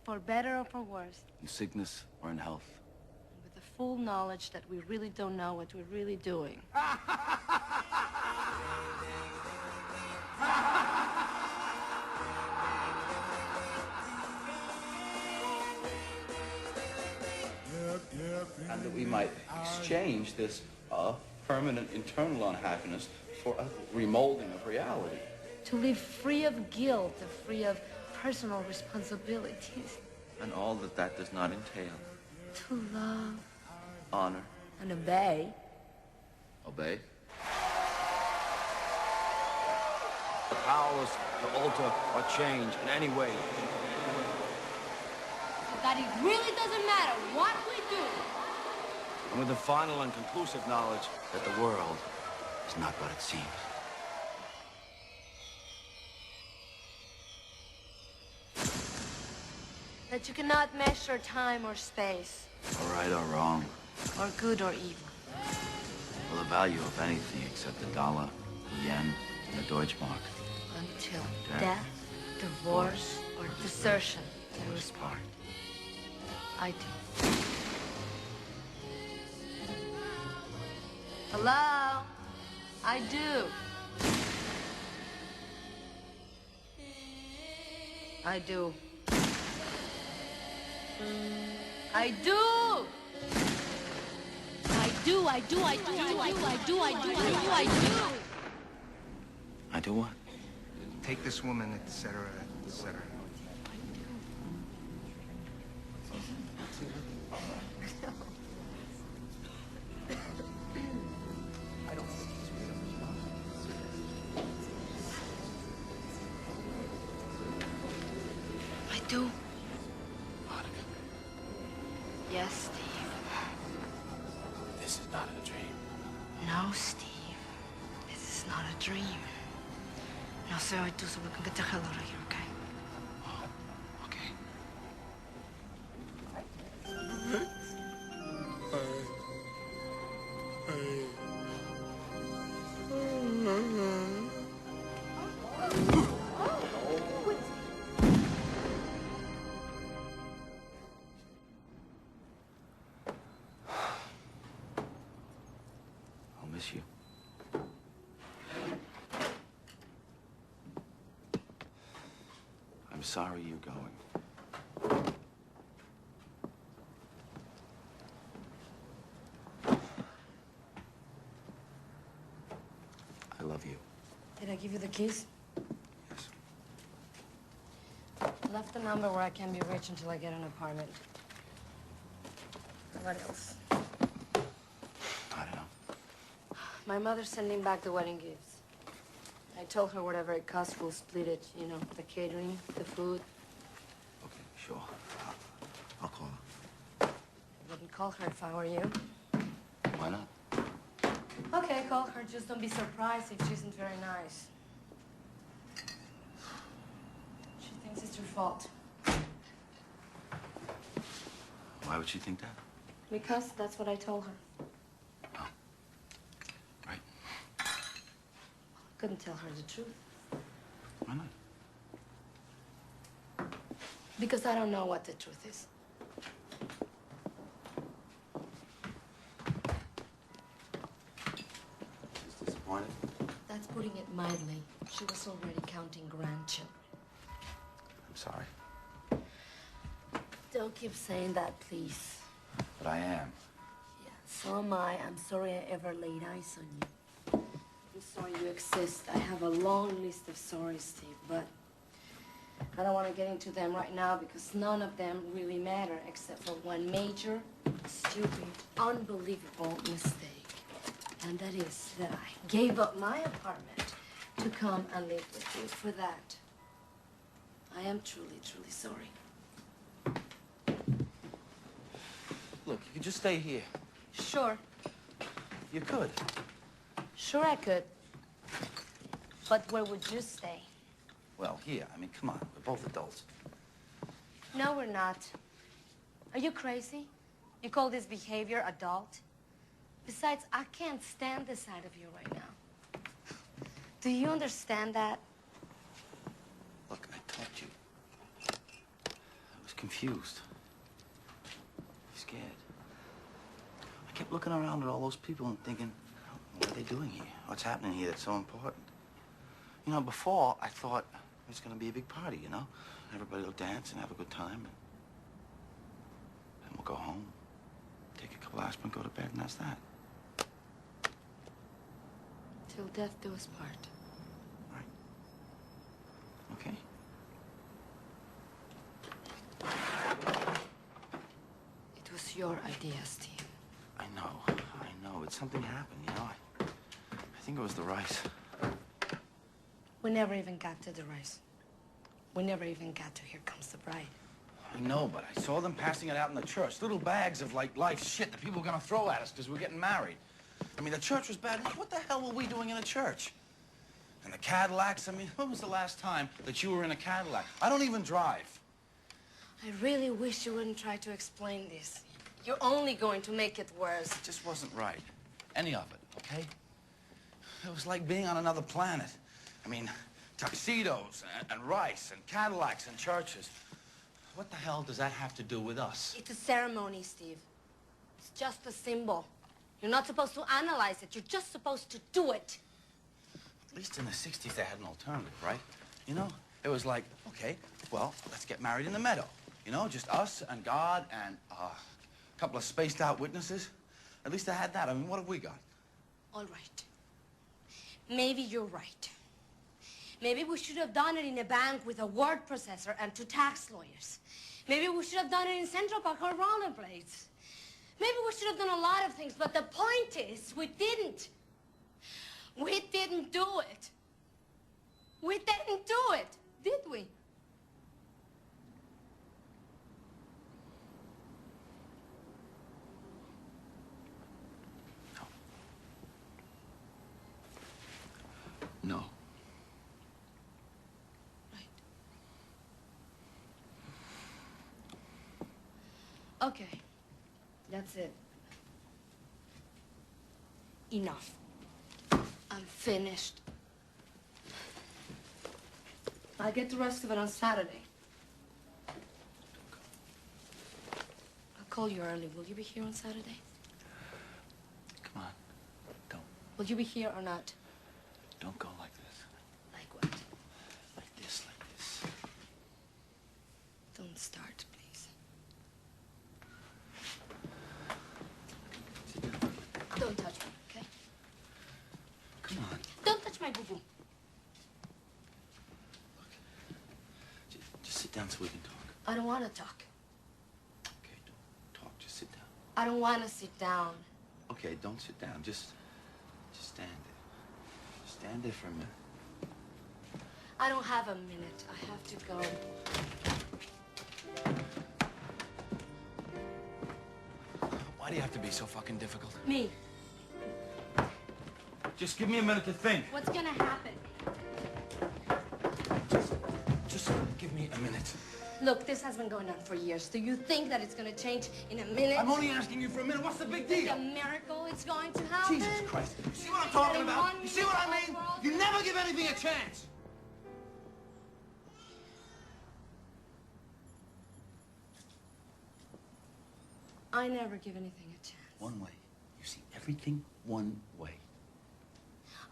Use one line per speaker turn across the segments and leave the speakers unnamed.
for better or for worse.
In sickness or in health.
With the full knowledge that we really don't know what we're really doing.
And that we might exchange this permanent internal unhappiness for a remolding of reality.
To live free of guilt, free of personal responsibilities.
And all that that does not entail.
To love.
Honor.
And obey.
Obey?
Powerless to alter or change in any way.
That it really doesn't matter what we do.
And with the final and conclusive knowledge that the world is not what it seems.
That you cannot measure time or space.
Or right or wrong.
Or good or evil.
Or the value of anything except the dollar, the yen, and the Deutschmark.
Until death, divorce, or desertion
do us part.
I do. Hello? I do. I do. I do! I do, I do, I do, I do, I do, I do, I do.
I do what?
Take this woman, etc., etc.
I do. Yes, Steve.
This is not a dream.
No, Steve. This is not a dream. No, sir, I do, so we can get the hell out of here, okay?
Okay. I'll miss you. I'm sorry you're going. I love you.
Did I give you the keys?
Yes.
I left the number where I can be reached until I get an apartment. What else?
I don't know.
My mother's sending back the wedding gifts. I told her whatever it costs, we'll split it. You know, the catering, the food.
Okay, sure. I'll call her.
I wouldn't call her if I were you.
Why not?
Okay, call her. Just don't be surprised if she isn't very nice. She thinks it's your fault.
Why would she think that?
Because that's what I told her.
Oh. Right.
Couldn't tell her the truth.
Why not?
Because I don't know what the truth is.
She's disappointed?
That's putting it mildly. She was already counting grandchildren.
I'm sorry.
Don't keep saying that, please.
But I am.
Yeah, so am I. I'm sorry I ever laid eyes on you. I'm sorry you exist. I have a long list of sorries, Steve, but I don't want to get into them right now because none of them really matter except for one major, stupid, unbelievable mistake. And that is that I gave up my apartment to come and live with you. For that, I am truly, truly sorry.
Look, you could just stay here.
Sure.
You could.
Sure I could. But where would you stay?
Well, here. I mean, come on. We're both adults.
No, we're not. Are you crazy? You call this behavior adult? Besides, I can't stand this side of you right now. Do you understand that?
Look, I told you. I was
confused. Scared. I kept looking around at all those people and thinking, what are they doing here? What's happening here that's so important? You know, before, I thought it was going to be a big party, you know? Everybody will dance and have a good time. And we'll go home, take a couple aspirin, go to bed, and that's that.
Till death do us part.
Right. Okay.
It was your idea, Steve.
I know, but something happened, you know? I think it was the rice.
We never even got to the rice. We never even got to Here Comes the Bride.
I know, but I saw them passing it out in the church. Little bags of, like, life shit that people were gonna throw at us because we're getting married. I mean, the church was bad. What the hell were we doing in a church? And the Cadillacs, I mean, when was the last time that you were in a Cadillac? I don't even drive.
I really wish you wouldn't try to explain this. You're only going to make it worse.
It just wasn't right. Any of it, okay? It was like being on another planet. I mean, tuxedos and rice and Cadillacs and churches. What the hell does that have to do with us?
It's a ceremony, Steve. It's just a symbol. You're not supposed to analyze it. You're just supposed to do it.
At least in the 60s, they had an alternative, right? You know, it was like, okay, well, let's get married in the meadow. You know, just us and God and a couple of spaced out witnesses. At least they had that. I mean, what have we got?
All right. Maybe you're right. Maybe we should have done it in a bank with a word processor and 2 tax lawyers. Maybe we should have done it in Central Park or rollerblades. Maybe we should have done a lot of things, but the point is, we didn't. We didn't do it. We didn't do it, did we?
No.
Right. Okay. That's it. Enough. I'm finished. I'll get the rest of it on Saturday. I'll call you early. Will you be here on Saturday?
Come on. Don't.
Will you be here or not?
Don't go like this.
Like what?
Like this, like this.
Don't start, please.
Sit down.
Don't touch me, okay?
Come on.
Don't touch my boo-boo.
Just sit down so we can talk.
I don't want to talk.
Okay, don't talk. Just sit down.
I don't want to sit down.
Okay, don't sit down. Just stand there. Stand there for a minute.
I don't have a minute. I have to go.
Why do you have to be so fucking difficult?
Me.
Just give me a minute to think.
What's gonna happen?
Just give me a minute.
Look, this has been going on for years. Do you think that it's gonna change in a minute?
I'm only asking you for a minute. What's the big deal?
A miracle is going to happen?
Jesus Christ. You see what I'm talking about? You see what I mean? You never give anything a chance.
I never give anything a chance.
One way. You see everything one way.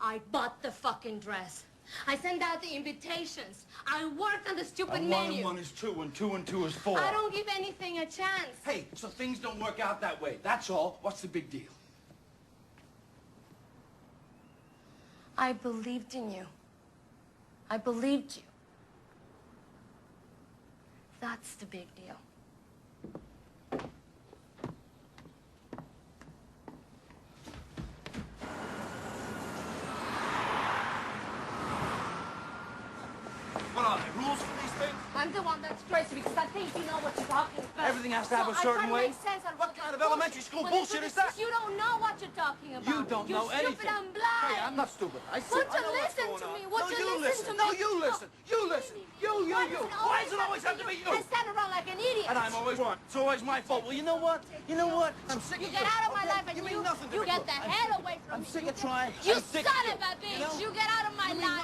I bought the fucking dress. I sent out the invitations. I worked on the stupid
And
menu.
1 and 1 is 2, and 2 and 2 is 4.
I don't give anything a chance.
Hey, so things don't work out that way. That's all. What's the big deal?
I believed in you. I believed you. That's the big deal.
What are there, rules for these things?
I'm the one that's crazy because I think you know what you're talking about.
Everything has to have a certain way? What kind of elementary school bullshit is that?
You don't know what you're talking about.
You don't know anything.
You're stupid and blind.
Hey, I'm not stupid. I see.
Won't
I
you
know what's
listen
going
to
on.
me? Won't
No,
you
you
listen to
No,
me?
you listen. You listen. You. Why does it always have to be you?
I stand around like an idiot.
And I'm always wrong. It's always my fault. Well, you know what? You know what? I'm sick
You
of
get
this,
out of my
okay?
life and
you mean nothing to
you
me.
get the hell away from
I'm
me.
sick of trying.
You
I'm sick
son
of
of a bitch.
You know?
You get out of my life.